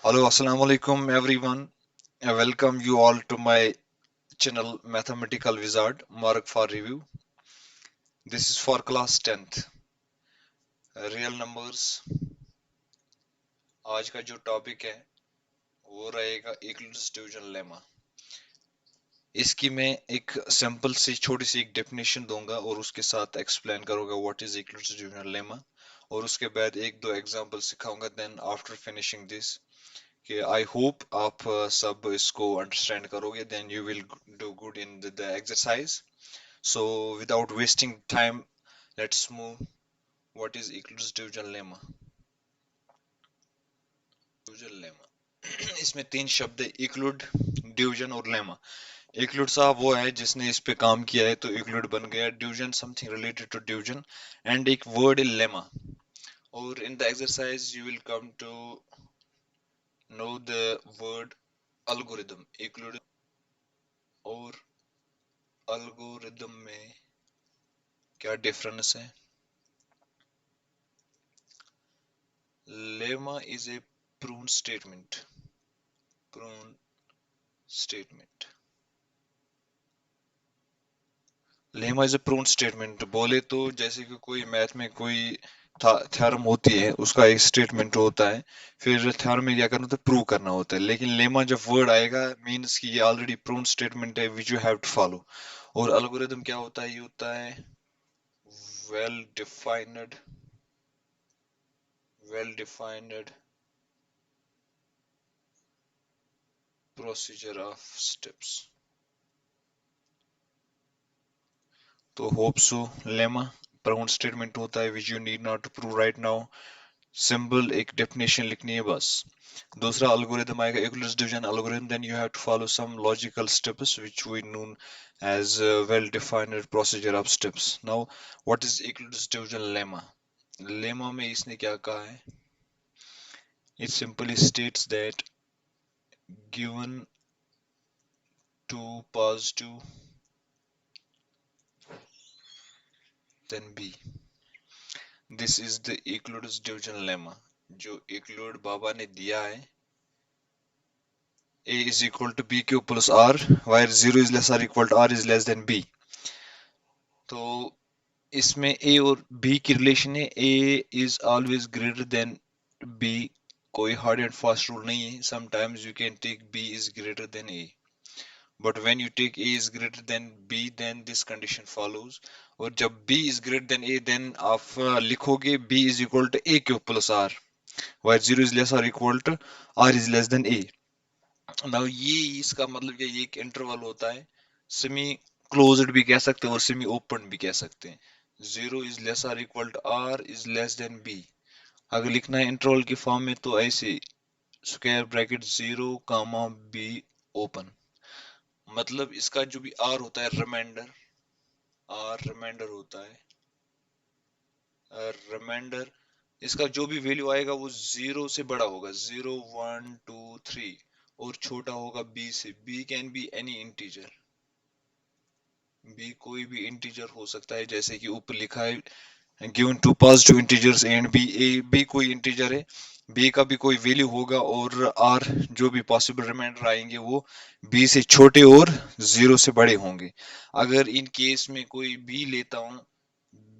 Hello, Assalamu alaikum everyone. I welcome you all to my channel Mathematical Wizard Mark for review. This is for class 10th. Real numbers. आज का जो topic है वो रहेगा Euclid's division lemma. इसकी मैं एक सिंपल सी छोटी सी एक डेफिनेशन दूंगा और उसके साथ एक्सप्लेन करूंगा what is Euclid's division lemma और उसके बाद एक दो एग्जांपल सिखाऊंगा. देन आफ्टर फिनिशिंग दिस कि आई होप आप सब इसको अंडरस्टैंड करोगे. Then you will do good in the exercise. So, without wasting time, let's move. What is Euclid's division lemma? Division lemma. इसमें तीन शब्द है, यूक्लिड, डिवीजन और लेमा. यूक्लिड साहब वो है जिसने इस पे काम किया है तो यूक्लिड बन गया. Division something related to division and एक वर्ड है लेमा. और in the exercise you will come to know the word algorithm. Euclid और algorithm में क्या डिफरेंस है? Lemma is a proof statement. Proof statement. Lemma is a prove statement. बोले तो जैसे कि कोई मैथ में कोई थ्योरम होती है उसका एक स्टेटमेंट होता है, फिर थ्योरम में क्या करना होता है, प्रूव करना होता है. लेकिन लेमा जब वर्ड आएगा मींस कि ये ऑलरेडी प्रूव स्टेटमेंट है which you have to follow. और एल्गोरिथम क्या होता है? ये होता है well defined well defined procedure of steps. तो hope so. Lemma prove statement होता है which you need not to prove right now. Simple एक डेफिनेशन लिखनी है बस. दूसरा एल्गोरिथम आएगा Euclid's division algorithm. Then you have to follow some logical steps which we known as well defined procedure of steps. Now what is Euclid's division lemma? Lemma में इसने क्या कहा है? It simply states that given two positive then b, this is the Euclid's division lemma. जो Euclid बाबा ने दिया है, a is equal to b cube plus r where 0 is less or equal to r is less than b. तो इसमें ए और B की relation है. A is always greater than B. कोई हार्ड एंड फास्ट रूल नहीं है. Sometimes you can take B is greater than A, but when you take A is greater than B then this condition follows. और जब B is greater than A then आप लिखोगे B is equal to A cube plus R where zero is less और equal to are is less than A. Now ये इसका मतलब क्या, ये एक इंटरवल होता है. सेमी क्लोज्ड भी कह सकते हैं और सेमी ओपन भी कह सकते हैं. 0 इज लेस और equal to are is less than b. अगर लिखना है इंटरवल की फॉर्म में तो ऐसे square bracket 0 comma b open. मतलब इसका जो भी आर होता है रिमाइंडर, आर रिमाइंडर होता है. रिमाइंडर इसका जो भी वैल्यू आएगा वो 0 से बड़ा होगा. 0 1 2 3 और छोटा होगा बी से. B can B any integer. B कोई भी इंटीजर हो सकता है जैसे कि ऊपर लिखा है given two positive integers and b. A b कोई इंटीजर है, बी का भी कोई वैल्यू होगा और आर जो भी पॉसिबल रिमाइंडर आएंगे वो बी से छोटे और जीरो से बड़े होंगे. अगर इन केस में कोई बी लेता हूं,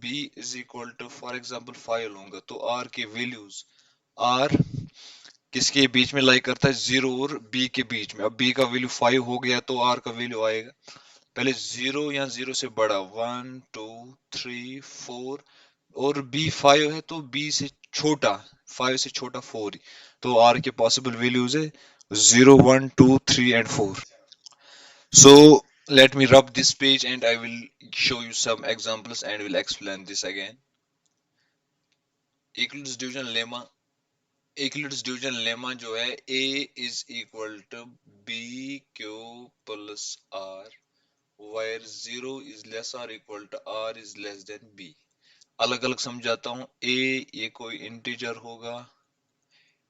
b is equal to for example 5 लूंगा तो आर के वैल्यूज, आर किसके बीच में लाई करता है, जीरो और बी के बीच में. अब बी का वैल्यू 5 हो गया तो आर का वैल्यू आएगा पहले जीरो या जीरो से बड़ा 1 2 3 4 और बी 5 है तो बी से छोटा, 5 से छोटा 4. तो आर के पॉसिबल वैल्यूज है 0 1 2 3 and 4. So let me rub this page and I will show you some examples and will explain this again. Euclid's division lemma. Euclid's division lemma जो है a is equal to b q plus r where 0 is less or equal to r is less than b. अलग अलग समझाता हूँ. a ये कोई integer होगा.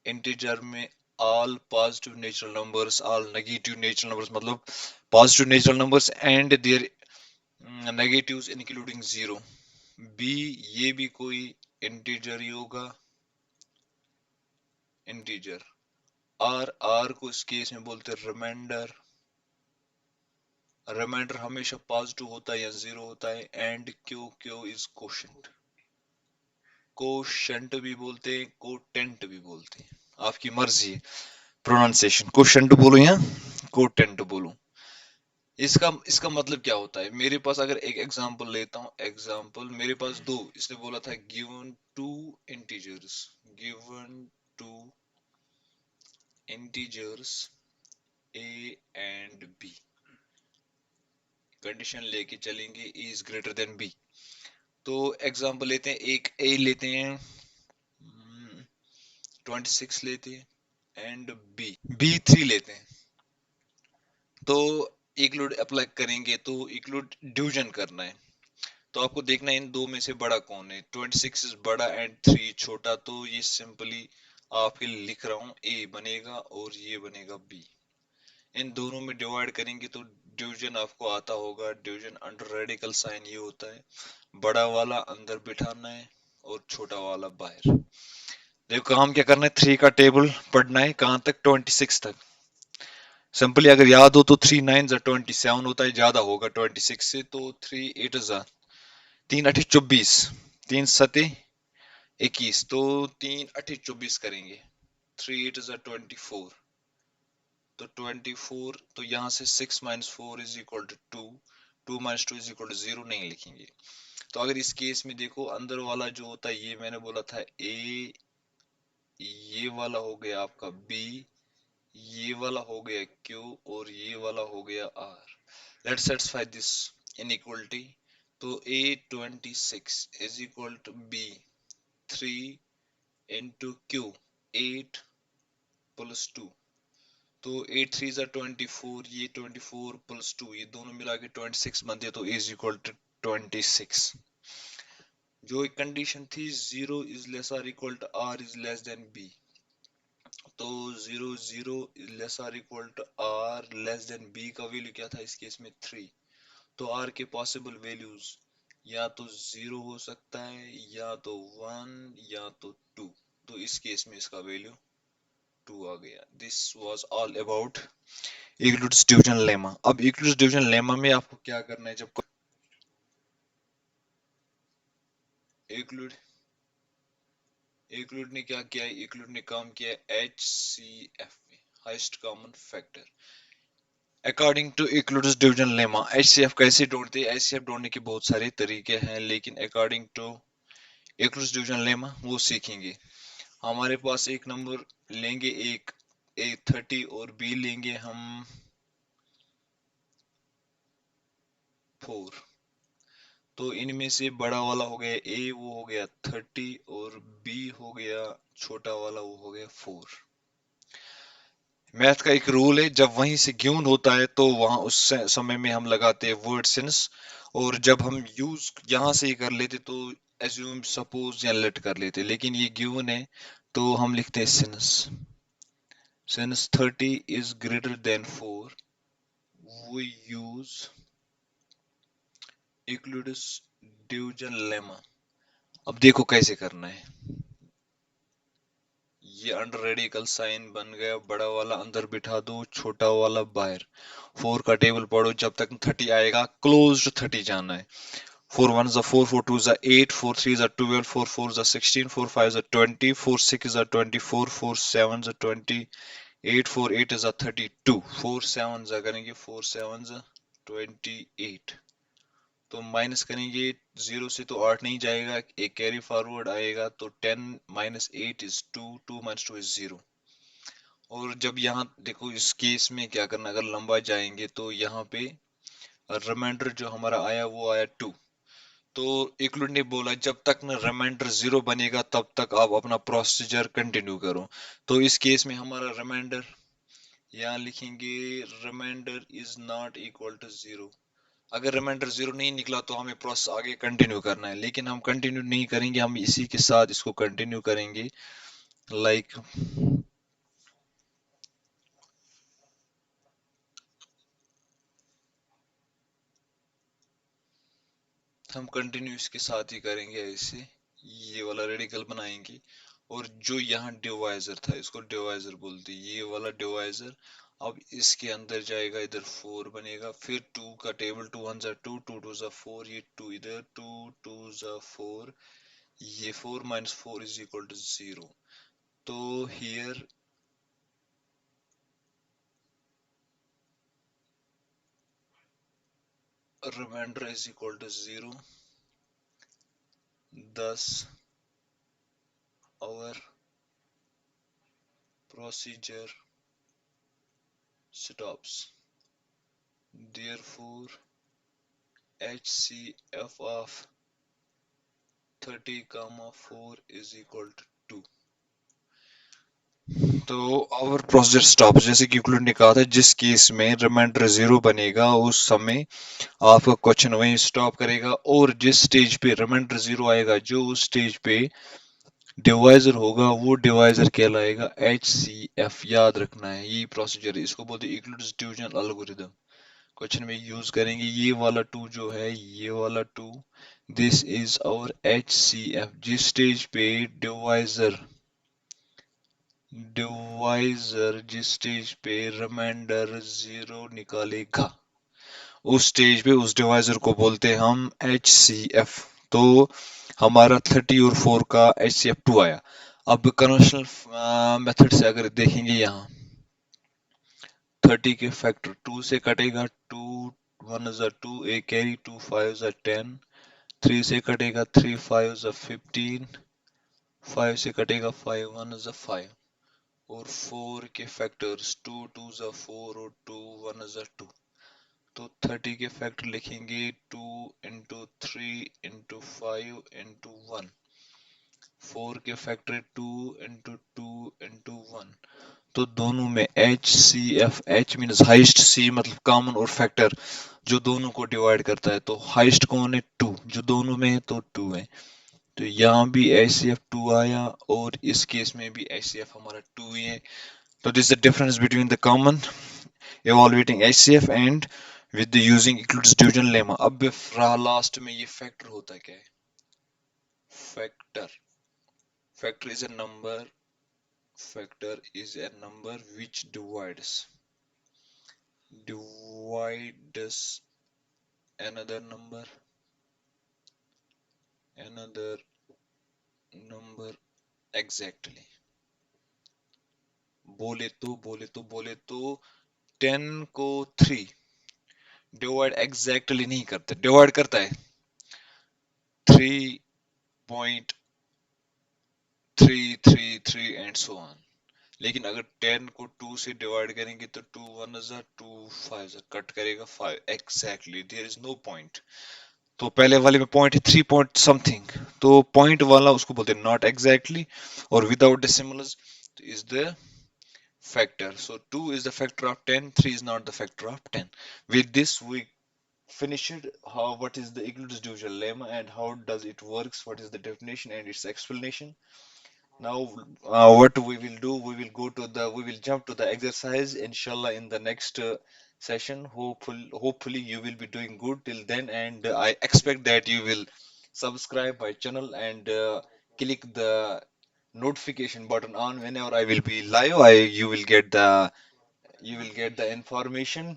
Integer में all positive natural numbers, all negative natural numbers मतलब positive natural numbers and their negatives including 0. b ये भी कोई इंटीजर ही होगा. इंटीजर आर, आर को इस केस में बोलते हैं रिमाइंडर। रिमाइंडर हमेशा पॉजिटिव होता है या जीरो होता है। And Q, Q is quotient. Quotient भी बोलते हैं, कोटेंट भी बोलते हैं, आपकी मर्जी है प्रोनाउंसिएशन। कोशेंट बोलो या कोटेंट बोलो। इसका इसका मतलब क्या होता है? मेरे पास अगर एक एग्जांपल लेता हूँ, एग्जांपल मेरे पास दो, इसने बोला था given two integers, given two integers a and b, condition लेके चलेंगे a is greater than b. तो एग्जांपल लेते हैं, एक ए लेते हैं, 26 लेते हैं, एंड बी 3 लेते हैं। तो इक्लूड अप्लाई करेंगे तो इक्लूड डिवीजन करना है। तो आपको देखना है इन दो में से बड़ा कौन है। 26 इज बड़ा एंड 3 छोटा, तो ये सिंपली आपके लिए लिख रहा हूँ, ए बनेगा और ये बनेगा बी। इन दोनों में डिवाइड करेंगे तो डिवीजन आपको आता होगा। डिवीजन अंडर रेडिकल साइन ये होता है, बड़ा वाला अंदर बिठाना है और छोटा वाला बाहर। देखो काम क्या करना है, 3 का टेबल पढ़ना है, कहां तक? 26 तक। सिंपली अगर याद हो तो 3 9 27 होता है, ज्यादा होगा 26 से, तो 3 8 3 8 24, 3 7 21, तो 3 8 24 करेंगे। 3 8 24, तो 24, तो यहाँ से 6 minus 4 is equal to 2, 2 minus 2 is equal to 0 नहीं लिखेंगे। तो अगर इस केस में देखो, अंदर वाला जो होता है ये मैंने बोला था ए, ये वाला हो गया आपका बी, ये वाला हो गया क्यू, और ये वाला हो गया r. Let's satisfy this inequality. तो a 26 is equal to b 3 into q 8 plus 2, तो 8 3 24, ये 24 प्लस 2, ये दोनों मिला के 26 बनते हैं, तो इज इक्वल टू 26। जो एक कंडीशन थी, 0 is less or equal to are is less than b, तो 0 0 is less or equal to r less than b का वैल्यू क्या था इस केस में? 3। तो आर के पॉसिबल वैल्यूज या तो 0 हो सकता है, या तो 1, या तो 2। तो इस केस में इसका वैल्यू 2 आ गया। This was all about Euclid's division lemma. अब यूक्लिड्स डिवीजन लेमा में आपको क्या करना है, जब यूक्लिड यूक्लिड ने क्या किया है, यूक्लिड ने काम किया है HCF में, highest common factor. According to Euclid's division lemma, HCF कैसे ढूंढते हैं? HCF ढूंढने के बहुत सारे तरीके हैं, लेकिन according to Euclid's division lemma वो सीखेंगे। हमारे पास एक नंबर लेंगे, एक ए 30 और बी लेंगे हम 4। तो इनमें से बड़ा वाला हो गया ए, वो हो गया 30, और बी हो गया छोटा वाला, वो हो गया 4। मैथ का एक रूल है, जब वहीं से गिवन होता है तो वहां उस समय में हम लगाते हैं वर्ड सिंस, और जब हम यूज यहां से ही कर लेते तो एज्यूम, सपोज या लेट कर लेते, लेकिन ये गिवन है तो हम लिखते हैं since. Since 30 is greater then 4, we use Euclid's division lemma। अब देखो कैसे करना है। ये अंडर रेडिकल साइन बन गया, बड़ा वाला अंदर बिठा दो, छोटा वाला बाहर। 4 का टेबल पढ़ो, जब तक 30 आएगा क्लोज्ड 30 जाना है। 4 1 4, 4 2 8, 4 3 12, 4 4 16, 4 5 20, 4 6 24, 4 7 20, 8 4 8 32, 4 7 करेंगे, 4 7 28, तो माइनस करेंगे, 0 से तो 8 नहीं जाएगा, एक कैरी फॉरवर्ड आएगा, तो 10 माइनस 8 इज 2, 2 माइनस 2 इज 0। और जब यहाँ देखो इस केस में क्या करना, अगर लंबा जाएंगे तो यहाँ पे रिमाइंडर जो हमारा आया वो आया 2। तो यूक्लिड ने बोला जब तक न रिमाइंडर 0 बनेगा तब तक आप अपना प्रोसीजर कंटिन्यू करो। तो इस केस में हमारा रिमाइंडर यहाँ लिखेंगे, remainder is not equal to 0। अगर रिमाइंडर 0 नहीं निकला तो हमें प्रोसेस आगे कंटिन्यू करना है, लेकिन हम कंटिन्यू नहीं करेंगे, हम इसी के साथ इसको कंटिन्यू करेंगे। लाइक हम कंटिन्यू इसके साथ ही करेंगे ऐसे, ये वाला रेडिकल बनाएंगे और जो यहाँ डिवाइजर था इसको डिवाइजर बोलते हैं, ये वाला डिवाइजर। अब इसके अंदर जाएगा, इधर 4 बनेगा, फिर 2 का टेबल, 2 1 जा 2, 2 2 जा 4, ये 2 इधर, 2 2 जा 4, ये 4 माइनस 4 इज इक्वल टू 0। तो here remainder is equal to 0। Thus our procedure stops. Therefore HCF of 30 comma 4 is equal to 2। तो our procedure stops, जैसे कि यूक्लिड ने कहा था, जिस केस में रिमाइंडर 0 बनेगा उस समय आपका क्वेश्चन वहीं स्टॉप करेगा, और जिस स्टेज पे रिमाइंडर 0 आएगा, जो उस स्टेज पे डिवाइजर होगा, वो डिवाइजर कहलाएगा HCF। याद रखना है, ये प्रोसीजर है, इसको बोलते हैं यूक्लिड्स डिवीजन एल्गोरिथम। क्वेश्चन में यूज करेंगे ये वाला टू जो है, ये वाला two, this is our HCF। जिस स्टेज पे डिवाइजर डिवाइजर जिस स्टेज पे रिमाइंडर 0 निकालेगा, उस स्टेज पे उस डिवाइजर को बोलते हैं हम HCF। तो हमारा 30 और 4 का HCF 2 आया। अब कन्वेंशनल मेथड से अगर देखेंगे, यहाँ 30 के फैक्टर 2 से कटेगा, 2 1 is 2, ए कैरी, 2 5 is 10, 3 से कटेगा, 3 5 is 15, 5 से कटेगा, 5 1 is 5, और 4 के फैक्टर्स 2 2 is 4 और 2 1 is 2। तो 30 के फैक्टर लिखेंगे 2 इंटू 3 इंटू 5 इंटू 1। 4 के फैक्टर 2 इंटू 2 इंटू 1। तो दोनों में HCF, H means highest, C मतलब कॉमन, और फैक्टर जो दोनों को डिवाइड करता है। तो हाइस्ट कौन है? 2, जो दोनों में है तो 2 है। तो यहाँ भी HCF 2 आया, और इस केस में भी HCF हमारा 2 ही है। तो this is the difference between the common evaluating HCF and with the using Euclid's division lemma। अब रहा लास्ट में, ये फैक्टर होता क्या है? Factor factor is a number factor is a number which divides another another number exactly। बोले तो 10 को 3 डिवाइड एग्जैक्टली नहीं करता, डिवाइड करता है 3.333 एंड सो ऑन। लेकिन अगर 10 को 2 से डिवाइड करेंगे तो 2 1 is 2 5 is कट करेगा 5 exactly, there is no point. तो पहले वाले में पॉइंट है 3 पॉइंट समथिंग, तो पॉइंट वाला उसको बोलते हैं नॉट एग्जैक्टली, और without decimals is the factor। So 2 is the factor of 10, 3 is not the factor of 10। With this we finished how what is the Euclid's division lemma and how does it works, what is the definition and its explanation. Now what we will do, we will jump to the exercise inshallah in the next session. Hopefully you will be doing good till then, and I expect that you will subscribe my channel and click the notification button on whenever I will be live. You will get the information.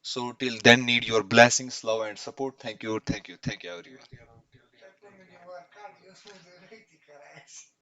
So till then, need your blessings, love, and support. Thank you, thank you, thank you, everyone.